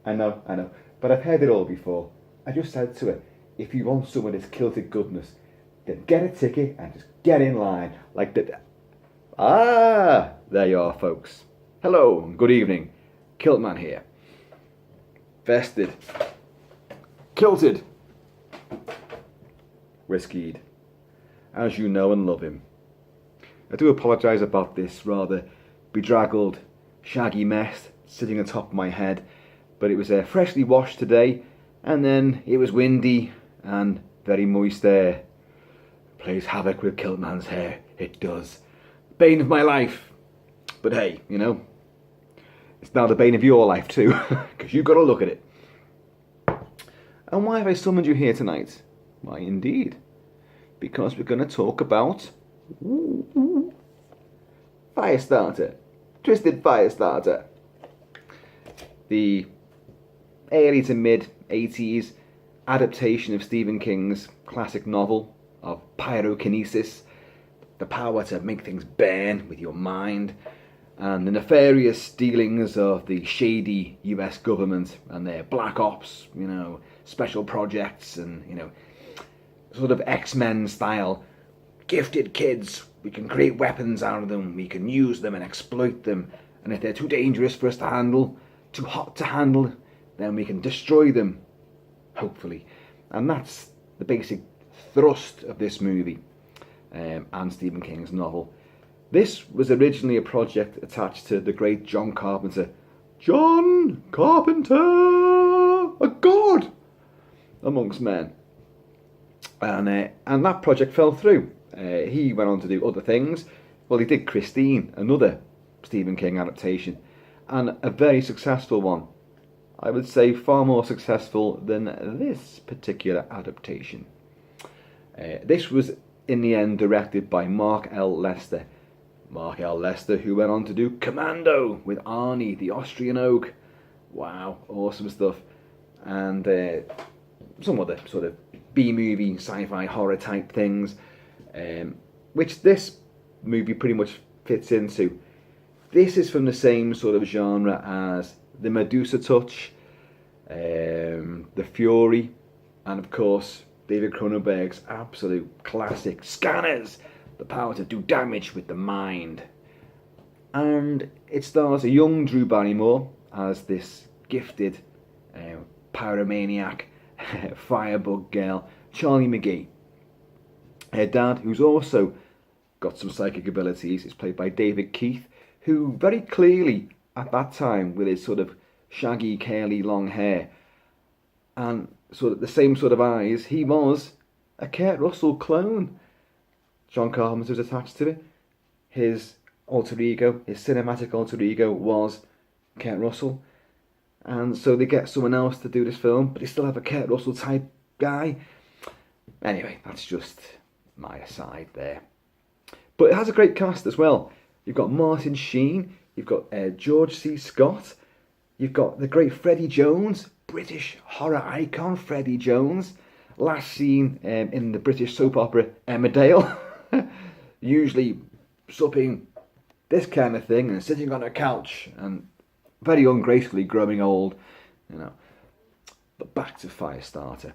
I know. But I've heard it all before. I just said to her, if you want some of this kilted goodness, then get a ticket and just get in line. Like that. Ah, there you are, folks. Hello, and good evening. Kilt-Man here. Vested. Kilted. Whiskeyed. As you know and love him. I do apologise about this rather bedraggled, shaggy mess sitting on top of my head, but it was freshly washed today, and then it was windy and very moist air. Plays havoc with Kilt-Man's hair, it does. Bane of my life. But hey, you know, it's now the bane of your life too, because you've got to look at it. And why have I summoned you here tonight? Why indeed, because we're going to talk about Firestarter. Twisted Firestarter. The early to mid 80s adaptation of Stephen King's classic novel of pyrokinesis, the power to make things burn with your mind, and the nefarious dealings of the shady US government and their black ops, you know, special projects and, you know, sort of X-Men style gifted kids. We can create weapons out of them, we can use them and exploit them, and if they're too dangerous for us to handle, too hot to handle, then we can destroy them, hopefully. And that's the basic thrust of this movie and Stephen King's novel. This was originally a project attached to the great John Carpenter. John Carpenter, a god amongst men. And that project fell through. He went on to do other things. Well, he did Christine, another Stephen King adaptation, and a very successful one. I would say far more successful than this particular adaptation. This was in the end directed by Mark L. Lester. Mark L. Lester, who went on to do Commando with Arnie, the Austrian Oak. Wow, awesome stuff. And some other sort of B-movie, sci-fi, horror type things, which this movie pretty much fits into. This is from the same sort of genre as The Medusa Touch, The Fury, and of course David Cronenberg's absolute classic Scanners, the power to do damage with the mind. And it stars a young Drew Barrymore as this gifted pyromaniac firebug girl, Charlie McGee. Her dad, who's also got some psychic abilities, is played by David Keith, who very clearly at that time, with his sort of shaggy, curly, long hair and sort of the same sort of eyes, he was a Kurt Russell clone. John Carpenter was attached to it. His alter ego, his cinematic alter ego, was Kurt Russell. And so they get someone else to do this film, but they still have a Kurt Russell type guy. Anyway, that's just my aside there. But it has a great cast as well. You've got Martin Sheen, you've got George C. Scott, you've got the great Freddie Jones, British horror icon Freddie Jones, last seen in the British soap opera Emmerdale, usually supping this kind of thing and sitting on a couch and very ungracefully growing old, you know. But back to Firestarter.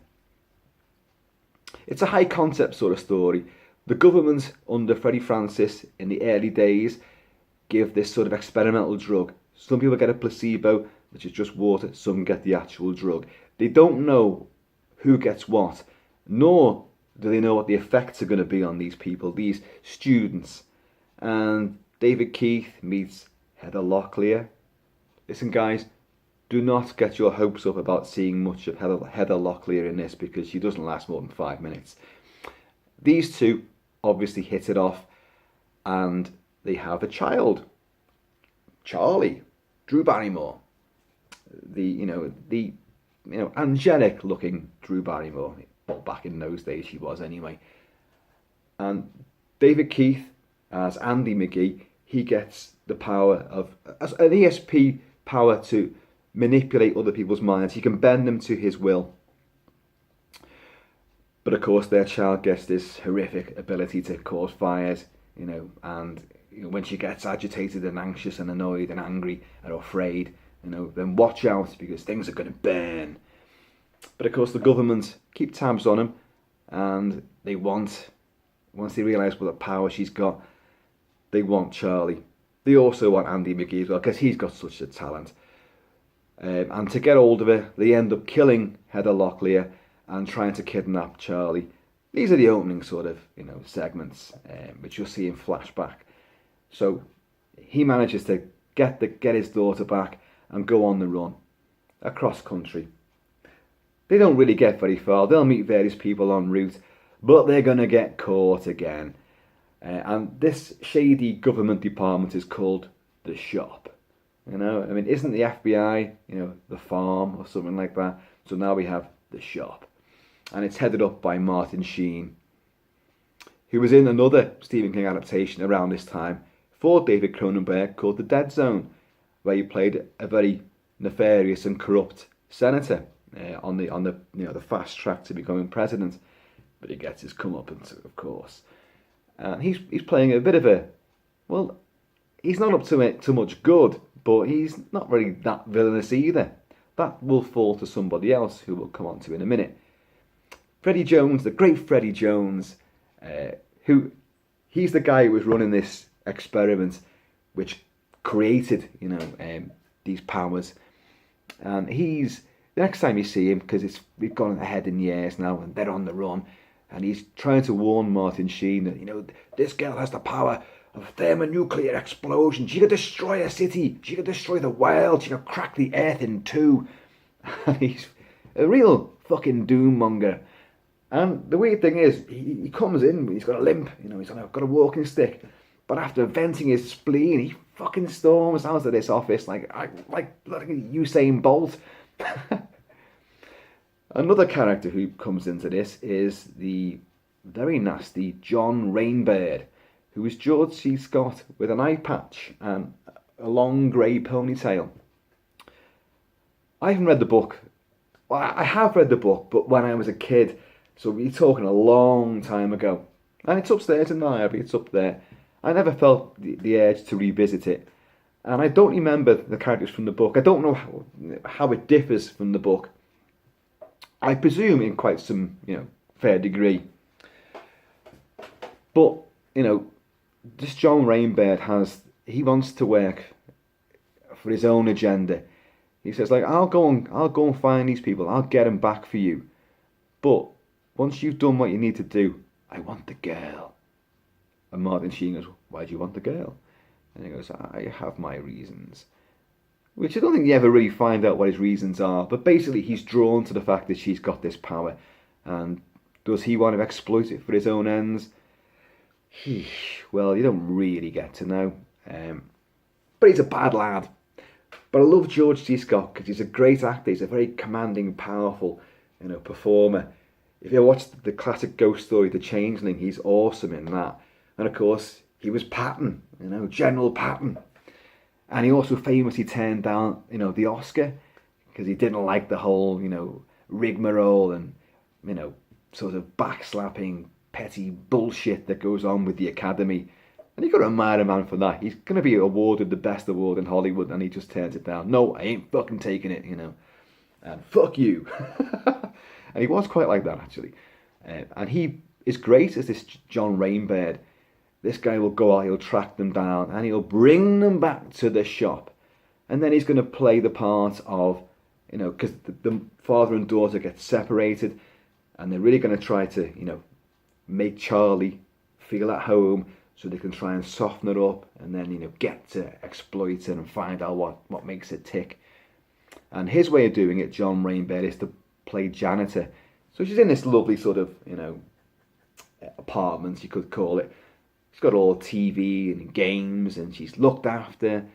It's a high concept sort of story. The government under Freddie Francis in the early days give this sort of experimental drug. Some people get a placebo, which is just water. Some get the actual drug. They don't know who gets what, nor do they know what the effects are going to be on these people, these students. And David Keith meets Heather Locklear. Listen, guys, do not get your hopes up about seeing much of Heather Locklear in this, because she doesn't last more than 5 minutes. These two obviously hit it off, and they have a child, Charlie, Drew Barrymore, the angelic looking Drew Barrymore. Well, back in those days she was anyway. And David Keith as Andy McGee, he gets the power of, as an ESP power, to manipulate other people's minds. He can bend them to his will. But of course their child gets this horrific ability to cause fires, and when she gets agitated and anxious and annoyed and angry and afraid, then watch out because things are going to burn. But of course the government keep tabs on him, and once they realise what the power she's got, they want Charlie. They also want Andy McGee as well, because he's got such a talent. And to get hold of her, they end up killing Heather Locklear and trying to kidnap Charlie. These are the opening sort of, segments, which you'll see in flashback. So he manages to get his daughter back and go on the run across country. They don't really get very far. They'll meet various people en route, but they're going to get caught again. And this shady government department is called the Shop. Isn't the FBI, the farm or something like that? So now we have the Shop. And it's headed up by Martin Sheen, who was in another Stephen King adaptation around this time for David Cronenberg called The Dead Zone, where he played a very nefarious and corrupt senator on the fast track to becoming president. But he gets his comeuppance, of course. And he's playing a bit of he's not up to it too much good, but he's not really that villainous either. That will fall to somebody else who we'll come on to in a minute. Freddie Jones, the great Freddie Jones, he's the guy who was running this experiment which created, these powers. And the next time you see him, because we've gone ahead in years now and they're on the run, and he's trying to warn Martin Sheen that, this girl has the power of thermonuclear explosion. She could destroy a city. She could destroy the world. She could crack the earth in two. And he's a real fucking doom monger. And the weird thing is, he comes in, he's got a limp, he's got a walking stick. But after venting his spleen, he fucking storms out of this office like Usain Bolt. Another character who comes into this is the very nasty John Rainbird, who is George C. Scott with an eye patch and a long grey ponytail. I haven't read the book. Well, I have read the book, but when I was a kid, so we're talking a long time ago. And it's upstairs in the library, it's up there. I never felt the urge to revisit it. And I don't remember the characters from the book. I don't know how it differs from the book. I presume in quite some, fair degree. But, this John Rainbird he wants to work for his own agenda. He says, I'll go and find these people. I'll get them back for you. But once you've done what you need to do, I want the girl. And Martin Sheen goes, why do you want the girl? And he goes, I have my reasons. Which I don't think you ever really find out what his reasons are. But basically he's drawn to the fact that she's got this power. And does he want to exploit it for his own ends? Well, you don't really get to know. But he's a bad lad. But I love George C. Scott because he's a great actor. He's a very commanding, powerful, performer. If you watch the classic ghost story, The Changeling, he's awesome in that. And of course, he was Patton, General Patton. And he also famously turned down, the Oscar because he didn't like the whole, rigmarole and, sort of backslapping, petty bullshit that goes on with the Academy. And you've got to admire a man for that. He's going to be awarded the best award in Hollywood and he just turns it down. No, I ain't fucking taking it, And fuck you. And he was quite like that, actually. And he is great as this John Rainbird. This guy will go out, he'll track them down, and he'll bring them back to the shop. And then he's going to play the part of, because the father and daughter get separated, and they're really going to try to, make Charlie feel at home so they can try and soften her up and then, get to exploit it and find out what makes it tick. And his way of doing it, John Rainbird, is to play janitor. So she's in this lovely sort of, apartment, you could call it. She's got all TV and games and she's looked after.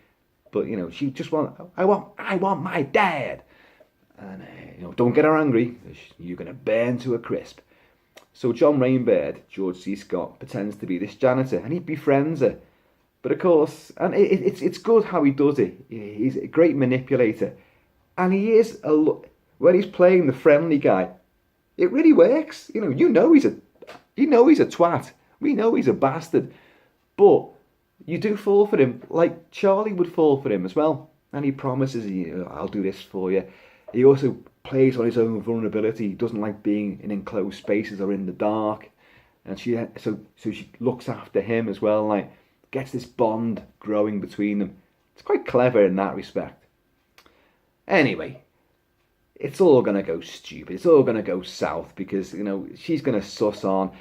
But, she just I want my dad. And, don't get her angry. You're going to burn to a crisp. So John Rainbird, George C. Scott, pretends to be this janitor and he befriends her. But of course, and it's good how he does it. He's a great manipulator. And he is, when he's playing the friendly guy, it really works. He's a twat. We know he's a bastard. But you do fall for him, like Charlie would fall for him as well. And he promises, I'll do this for you. He also plays on his own vulnerability. He doesn't like being in enclosed spaces or in the dark. And so she looks after him as well, like gets this bond growing between them. It's quite clever in that respect. Anyway, it's all going to go stupid. It's all going to go south because, she's going to suss on.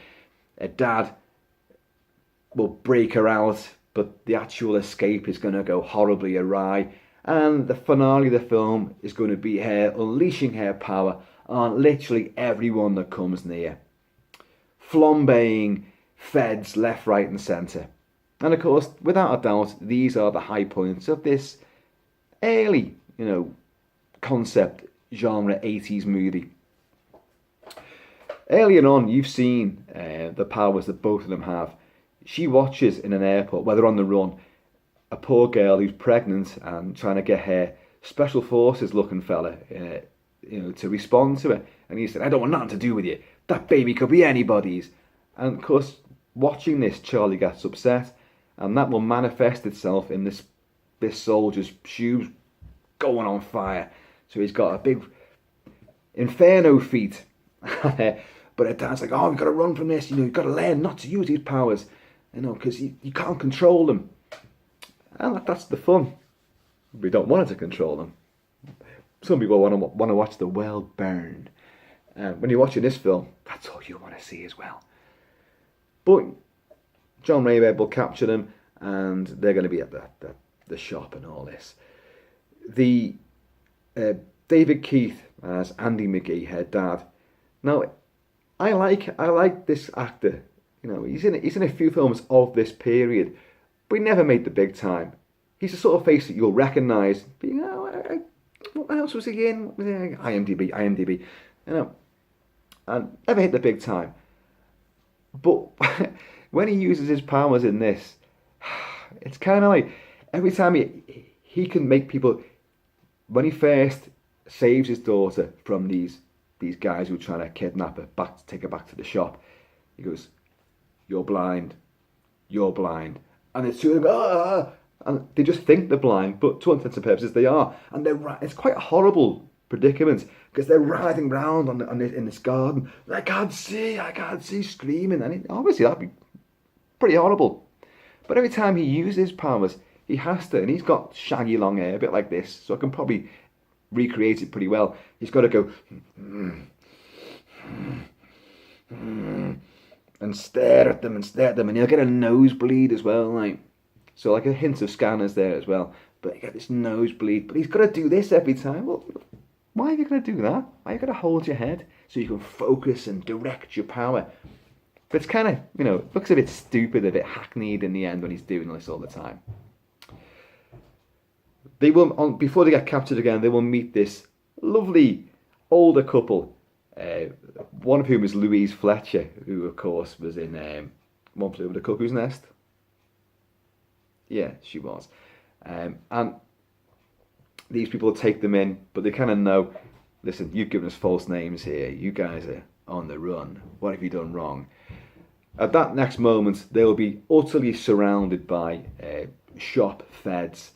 Her dad will break her out, but the actual escape is going to go horribly awry. And the finale of the film is going to be her unleashing her power on literally everyone that comes near. Flambeing feds left, right and centre. And of course, without a doubt, these are the high points of this early, concept genre 80s movie. Earlier on, you've seen the powers that both of them have. She watches in an airport, where they're on the run, a poor girl who's pregnant and trying to get her special forces looking fella, to respond to her. And he said, I don't want nothing to do with you. That baby could be anybody's. And of course, watching this, Charlie gets upset, and that will manifest itself in this soldier's shoes going on fire. So he's got a big inferno feat. But her dad's like, oh, you've got to run from this. You've got to learn not to use these powers, because you can't control them. And that's the fun. We don't want it to control them. Some people want to watch the world burn. When you're watching this film, that's all you want to see as well. But John Raybird will capture them, and they're going to be at the shop and all this. The David Keith as Andy McGee, her dad. Now, I like this actor. He's in a few films of this period, but he never made the big time. He's the sort of face that you'll recognise. But what else was he in? IMDb. And never hit the big time. But when he uses his powers in this, it's kind of like every time he can make people. When he first saves his daughter from these guys who are trying to kidnap her, take her back to the shop, he goes, "You're blind, and it's two of them go, and they just think they're blind, but to all intents and purposes they are, and it's quite a horrible predicament because they're riding around in this garden. I can't see, screaming, and obviously that'd be pretty horrible. But every time he uses powers, he has to, and he's got shaggy long hair, a bit like this, so I can probably recreate it pretty well. He's got to go and stare at them, and he'll get a nosebleed as well, like so, like a hint of Scanners there as well. But you get this nosebleed, but he's got to do this every time. Well, why are you going to do that? Why are you going to hold your head so you can focus and direct your power? But it's kind of, looks a bit stupid, a bit hackneyed in the end when he's doing this all the time. They will, before they get captured again, they will meet this lovely older couple, one of whom is Louise Fletcher, who of course was in One Flew Over the Cuckoo's Nest. Yeah, she was. And these people take them in, but they kind of know, listen, you've given us false names here. You guys are on the run. What have you done wrong? At that next moment, they will be utterly surrounded by shop feds.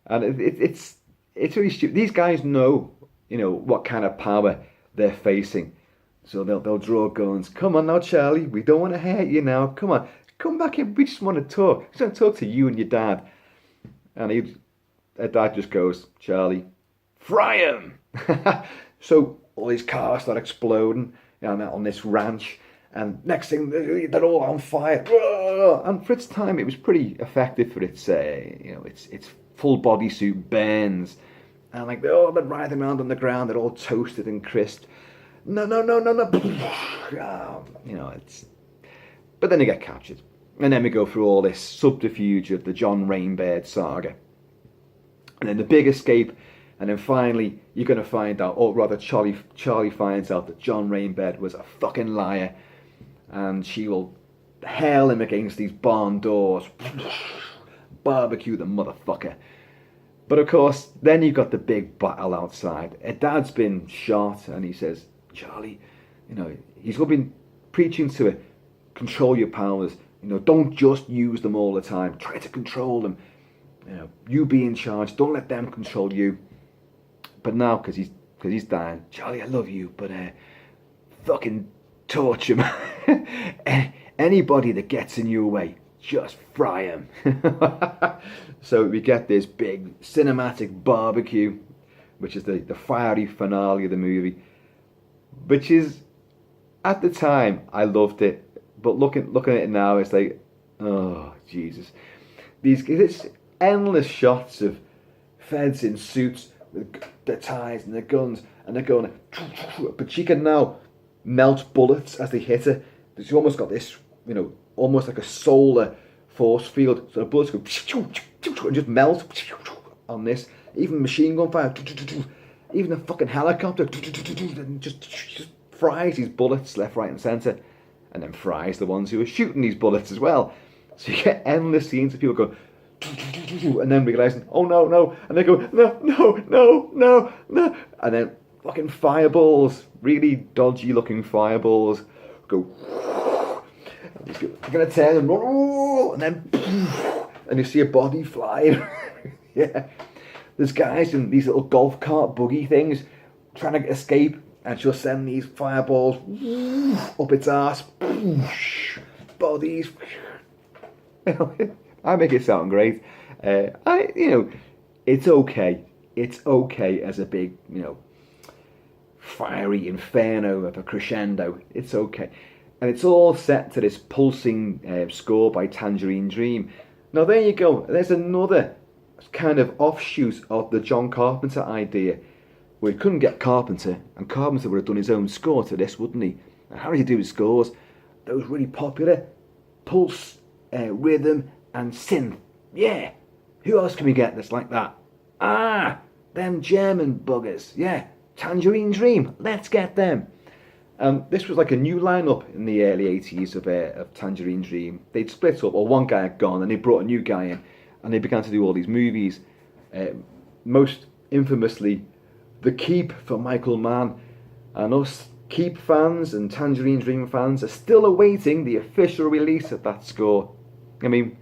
And it's really stupid. These guys know, what kind of power they're facing. So they'll draw guns. Come on now, Charlie. We don't want to hurt you now. Come on. Come back in. We just want to talk. We just want to talk to you and your dad. And her dad just goes, Charlie, fry him. So all these cars start exploding on this ranch. And next thing, they're all on fire. And for its time, it was pretty effective for its, its full bodysuit burns. And they're writhing around on the ground. They're all toasted and crisp. No. It's... But then they get captured. And then we go through all this subterfuge of the John Rainbird saga. And then the big escape. And then finally, you're going to find out, or rather Charlie finds out that John Rainbird was a fucking liar. And she will hurl him against these barn doors. Barbecue the motherfucker. But of course, then you've got the big battle outside. Her dad's been shot, and he says, Charlie, he's been preaching to her, control your powers. Don't just use them all the time. Try to control them. you be in charge. Don't let them control you. But now, because he's dying, Charlie, I love you, but fucking torture him. Anybody that gets in your way, just fry him. So we get this big cinematic barbecue, which is the fiery finale of the movie, which is, at the time, I loved it, but looking at it now, it's like, oh Jesus, it's endless shots of feds in suits with their ties and their guns, and they're going, but she can now melt bullets as they hit her. She's almost got this, almost like a solar force field, so the bullets go and just melt on this. Even machine gun fire, even a fucking helicopter, and just fries these bullets left, right, and centre, and then fries the ones who are shooting these bullets as well. So you get endless scenes of people going, and then realising, oh no, and they go, no, and then fucking fireballs, really dodgy looking fireballs, go, they're gonna turn and run, and then, and you see a body flying. Yeah, there's guys in these little golf cart buggy things trying to escape, and she'll send these fireballs up its arse, bodies. I make it sound great. It's okay. It's okay as a big, fiery inferno of a crescendo. It's okay. And it's all set to this pulsing score by Tangerine Dream. Now there you go. There's another kind of offshoot of the John Carpenter idea. We couldn't get Carpenter, and Carpenter would have done his own score to this, wouldn't he? And how does he do his scores? Those really popular pulse, rhythm, and synth. Yeah. Who else can we get that's like that? Them German buggers. Yeah. Tangerine Dream. Let's get them. This was like a new lineup in the early 80s of Tangerine Dream. They'd split up, or one guy had gone, and they brought a new guy in, and they began to do all these movies. Most infamously, The Keep for Michael Mann, and us Keep fans and Tangerine Dream fans are still awaiting the official release of that score. I mean,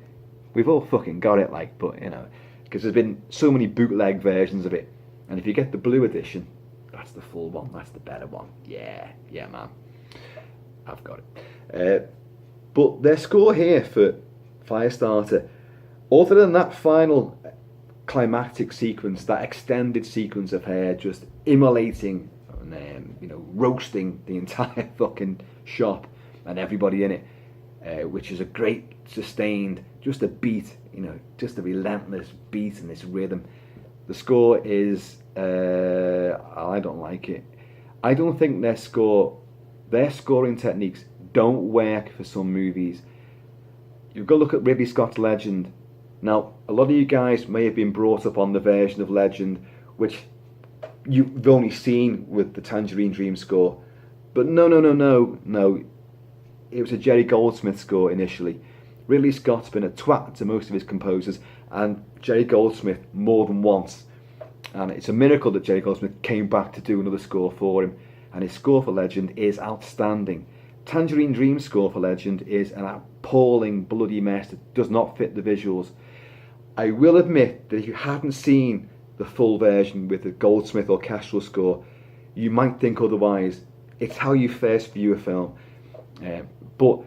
we've all fucking got it, but because there's been so many bootleg versions of it, and if you get the blue edition, that's the full one, that's the better one. Yeah, man, I've got it. But their score here for Firestarter, other than that final climactic sequence, that extended sequence of her just immolating and roasting the entire fucking shop and everybody in it, which is a great sustained, just a beat, just a relentless beat in this rhythm. The score is, I don't like it. I don't think their scoring techniques don't work for some movies. You've got to look at Ridley Scott's Legend. Now, a lot of you guys may have been brought up on the version of Legend which you've only seen with the Tangerine Dream score. But no. It was a Jerry Goldsmith score initially. Ridley Scott's been a twat to most of his composers, and Jerry Goldsmith more than once. And it's a miracle that Jerry Goldsmith came back to do another score for him. And his score for Legend is outstanding. Tangerine Dream's score for Legend is an appalling bloody mess that does not fit the visuals. I will admit that if you hadn't seen the full version with the Goldsmith orchestral score, you might think otherwise. It's how you first view a film. But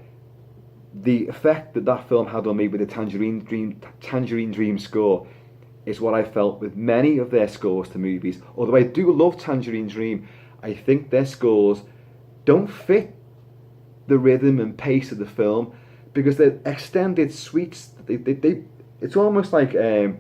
the effect that film had on me with the Tangerine Dream score is what I felt with many of their scores to movies. Although I do love Tangerine Dream, I think their scores don't fit the rhythm and pace of the film, because they're extended suites. It's almost like Ennio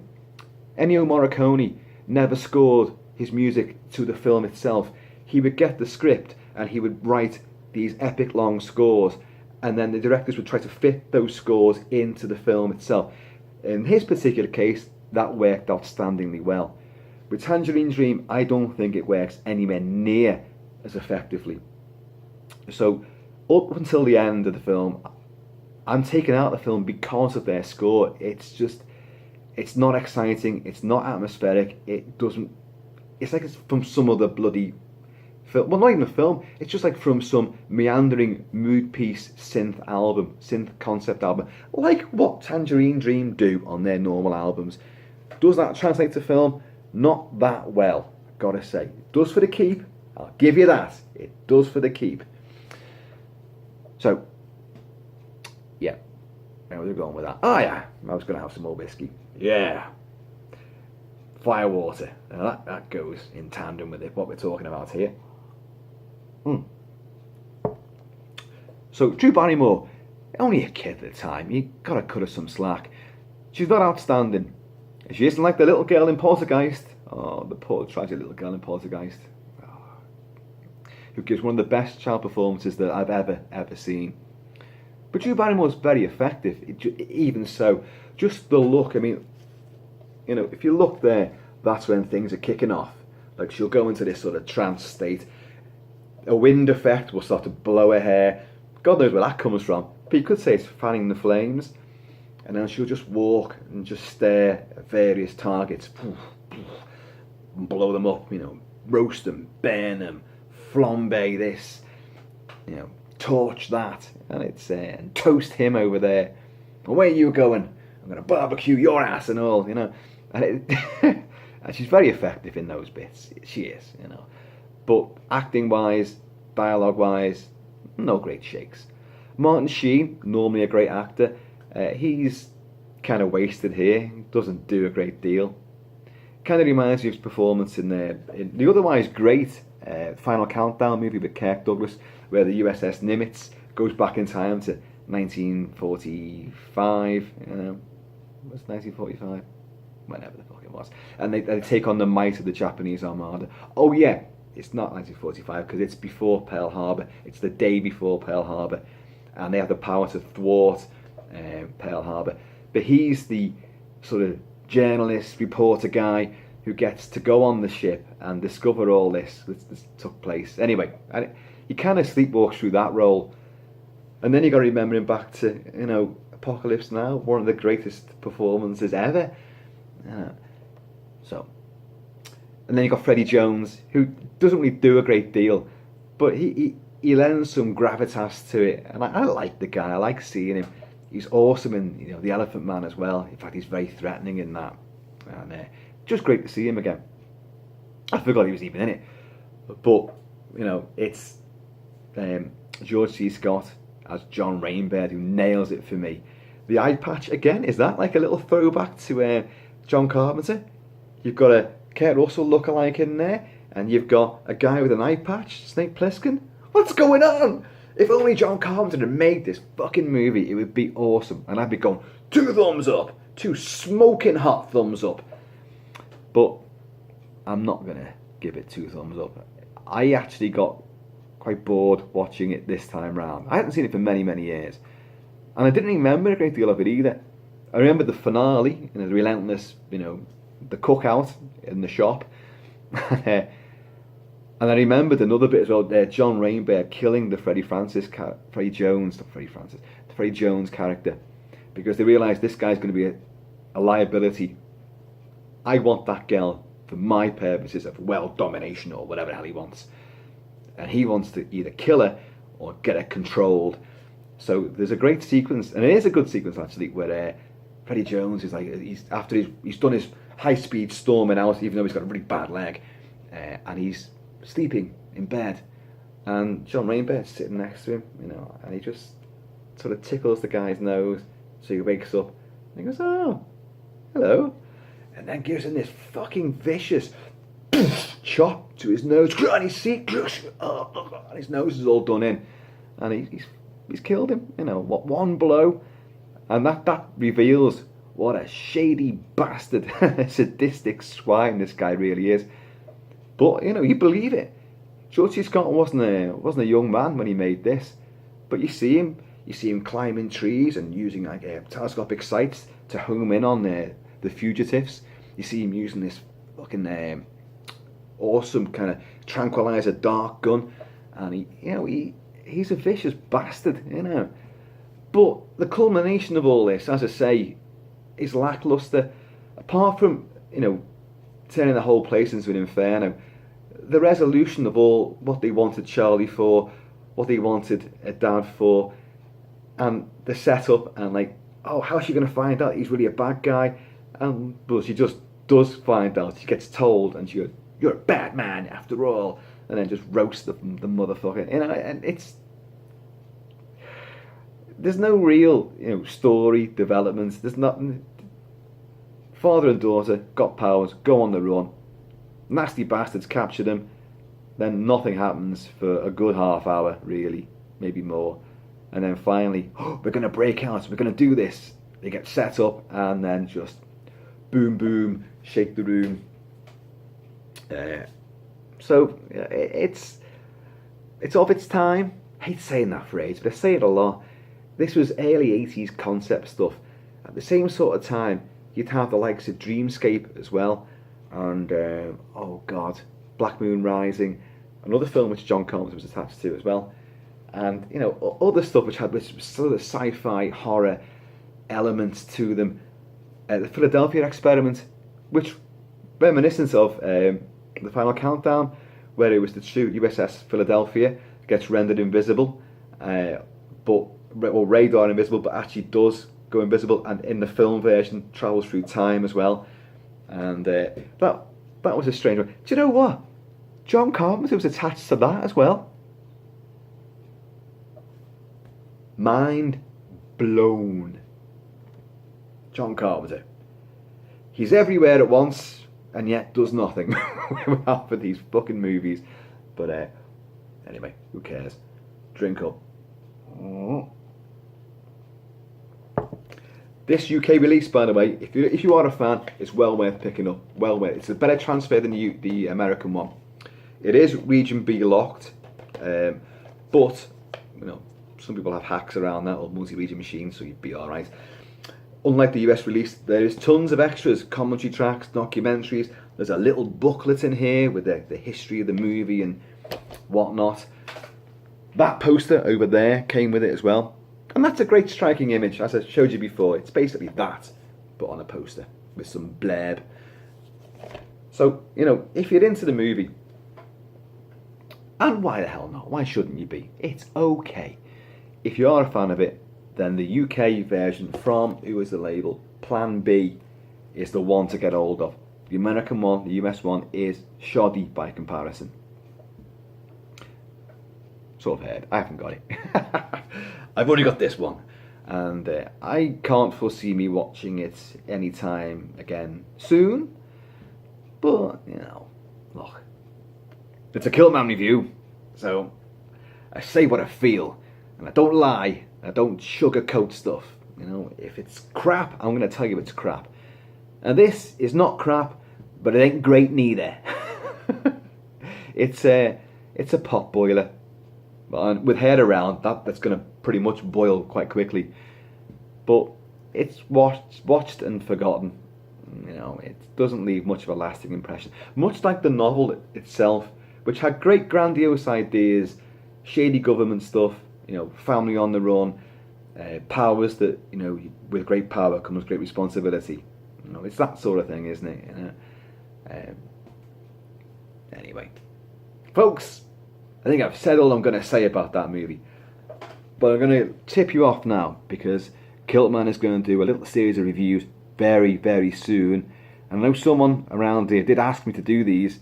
Morricone never scored his music to the film itself. He would get the script and he would write these epic long scores, and then the directors would try to fit those scores into the film itself. In his particular case, that worked outstandingly well. With Tangerine Dream, I don't think it works anywhere near as effectively. So, up until the end of the film, I'm taken out of the film because of their score. It's not exciting, it's not atmospheric, it's like it's from some other bloody film. Well, not even a film, it's just like from some meandering mood piece synth concept album, like what Tangerine Dream do on their normal albums. Does that translate to film? Not that well, I've got to say. It does for the keep. I'll give you that. It does for the keep. So, yeah. Where was I going with that? Oh, yeah. I was going to have some more whiskey. Yeah. Firewater. Now that goes in tandem with it, what we're talking about here. So, Drew Barrymore, only a kid at the time. You got to cut her some slack. She's not outstanding. She isn't like the little girl in Poltergeist. Oh, the poor tragic little girl in Poltergeist. Who gives one of the best child performances that I've ever seen. But Drew Barrymore's very effective. Even so, just the look. I mean, you know, if you look there, that's when things are kicking off. Like, she'll go into this sort of trance state. A wind effect will start to blow her hair. God knows where that comes from. But you could say it's fanning the flames. And then she'll just walk and just stare at various targets. And blow them up, you know, roast them, burn them, flambe this, you know, torch that, and it's and toast him over there. And where are you going? I'm going to barbecue your ass and all, you know. And, and she's very effective in those bits. She is, you know. But acting-wise, dialogue-wise, no great shakes. Martin Sheen, normally a great actor, he's kind of wasted here. He doesn't do a great deal. Kind of reminds me of his performance in the otherwise great Final Countdown movie with Kirk Douglas, where the USS Nimitz goes back in time to 1945. Was 1945? Whenever the fuck it was. And they take on the might of the Japanese Armada. Oh yeah, it's not 1945 because it's before Pearl Harbor. It's the day before Pearl Harbor, and they have the power to thwart Pearl Harbor. But he's the sort of journalist, reporter guy who gets to go on the ship and discover all this took place. Anyway, he kind of sleepwalks through that role. And then you got to remember him back to, you know, Apocalypse Now, one of the greatest performances ever. So, and then you got Freddie Jones, who doesn't really do a great deal, but he lends some gravitas to it. And I like the guy. I like seeing him. He's awesome in, you know, The Elephant Man as well. In fact, he's very threatening in that. And just great to see him again. I forgot he was even in it. But, you know, it's George C. Scott as John Rainbird who nails it for me. The eye patch, again, is that like a little throwback to John Carpenter? You've got a Kurt Russell lookalike in there, and you've got a guy with an eye patch, Snake Plissken. What's going on? If only John Carpenter had made this fucking movie, it would be awesome. And I'd be going, 2 thumbs up. 2 smoking hot thumbs up. But I'm not going to give it 2 thumbs up. I actually got quite bored watching it this time round. I hadn't seen it for many, many years. And I didn't remember a great deal of it either. I remember the finale, you know, the relentless, you know, the cookout in the shop. And I remembered another bit as well, John Rainbird killing the Freddie Jones character, because they realised this guy's going to be a liability. I want that girl for my purposes of world domination or whatever the hell he wants. And he wants to either kill her or get her controlled. So there's a great sequence, and it is a good sequence actually, where Freddie Jones is like, he's done his high-speed storming out, even though he's got a really bad leg, and he's sleeping in bed, and John Rainbird's sitting next to him, you know, and he just sort of tickles the guy's nose, so he wakes up, and he goes, "Oh, hello," and then gives him this fucking vicious chop to his nose, and his seat, and his nose is all done in, and he's killed him, you know, what one blow, and that reveals what a shady bastard, sadistic swine this guy really is. But, you know, you believe it. George C. Scott wasn't a young man when he made this, but you see him climbing trees and using like telescopic sights to home in on the fugitives. You see him using this fucking awesome kind of tranquilizer dark gun, and he's a vicious bastard, you know. But the culmination of all this, as I say, is lackluster. Apart from, you know, turning the whole place into an inferno, the resolution of all what they wanted Charlie for, what they wanted a dad for, and the setup, and like, oh, how's she going to find out he's really a bad guy? And well, she just does find out. She gets told, and she goes, "You're a bad man after all," and then just roasts the motherfucker. And there's no real, story development. There's nothing. Father and daughter got powers, go on the run. Nasty bastards capture them. Then nothing happens for a good half hour, really, maybe more. And then finally, we're going to break out, we're going to do this. They get set up, and then just boom, boom, shake the room. So it's of its time. I hate saying that phrase, but I say it a lot. This was early 80s concept stuff. At the same sort of time, you'd have the likes of Dreamscape as well, and oh god, Black Moon Rising, another film which John Carpenter was attached to as well, and other stuff which had this sort of sci-fi horror elements to them. The Philadelphia Experiment, which reminiscent of the Final Countdown, where it was the true USS Philadelphia gets rendered invisible, or radar invisible, but actually does go invisible, and in the film version travels through time as well. And that was a strange one. Do you know what? John Carpenter was attached to that as well. Mind blown. John Carpenter. He's everywhere at once and yet does nothing with half of these fucking movies. But anyway, who cares? Drink up. This UK release, by the way, if you are a fan, it's well worth picking up. Well worth. It's a better transfer than the American one. It is region B locked, but some people have hacks around that, or multi-region machines, so you'd be all right. Unlike the US release, there is tons of extras, commentary tracks, documentaries. There's a little booklet in here with the history of the movie and whatnot. That poster over there came with it as well. And that's a great striking image, as I showed you before. It's basically that, but on a poster with some blurb. So, if you're into the movie, and why the hell not? Why shouldn't you be? It's okay. If you are a fan of it, then the UK version from, who is the label, Plan B, is the one to get hold of. The American one, the US one, is shoddy by comparison. Sort of heard. I haven't got it. I've only got this one, and I can't foresee me watching it anytime again soon. But look, it's a Kilt-Man review, so I say what I feel, and I don't lie. I don't sugarcoat stuff. If it's crap, I'm going to tell you it's crap. And this is not crap, but it ain't great neither. It's a pot boiler. With head around, that's going to pretty much boil quite quickly. But it's watched and forgotten. It doesn't leave much of a lasting impression. Much like the novel itself, which had great grandiose ideas, shady government stuff, family on the run, powers that, with great power comes great responsibility. It's that sort of thing, isn't it? Anyway, folks, I think I've said all I'm going to say about that movie. But I'm going to tip you off now, because Kilt-Man is going to do a little series of reviews very, very soon. And I know someone around here did ask me to do these,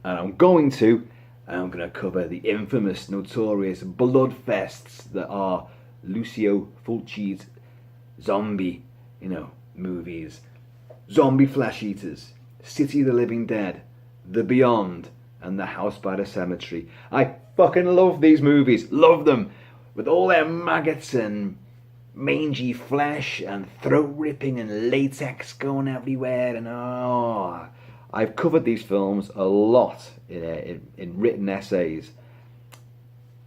and I'm going to. And I'm going to cover the infamous, notorious bloodfests that are Lucio Fulci's zombie, movies. Zombie Flesh Eaters, City of the Living Dead, The Beyond, and The House by the Cemetery. I fucking love these movies, love them, with all their maggots and mangy flesh and throat ripping and latex going everywhere, and I've covered these films a lot in written essays,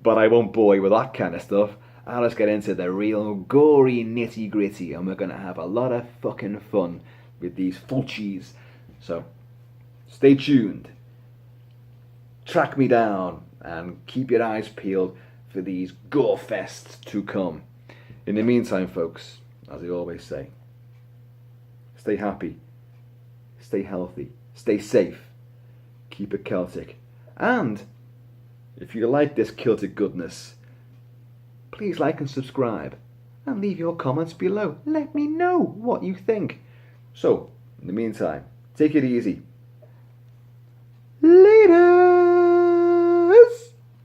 but I won't bore you with that kind of stuff. I'll just get into the real gory nitty gritty, and we're going to have a lot of fucking fun with these Fulcis. So stay tuned, track me down, and keep your eyes peeled for these gore fests to come. In the meantime, folks, as I always say, stay happy, stay healthy, stay safe, keep it Celtic, and if you like this Celtic goodness, please like and subscribe, and leave your comments below. Let me know what you think. So, in the meantime, Take it easy.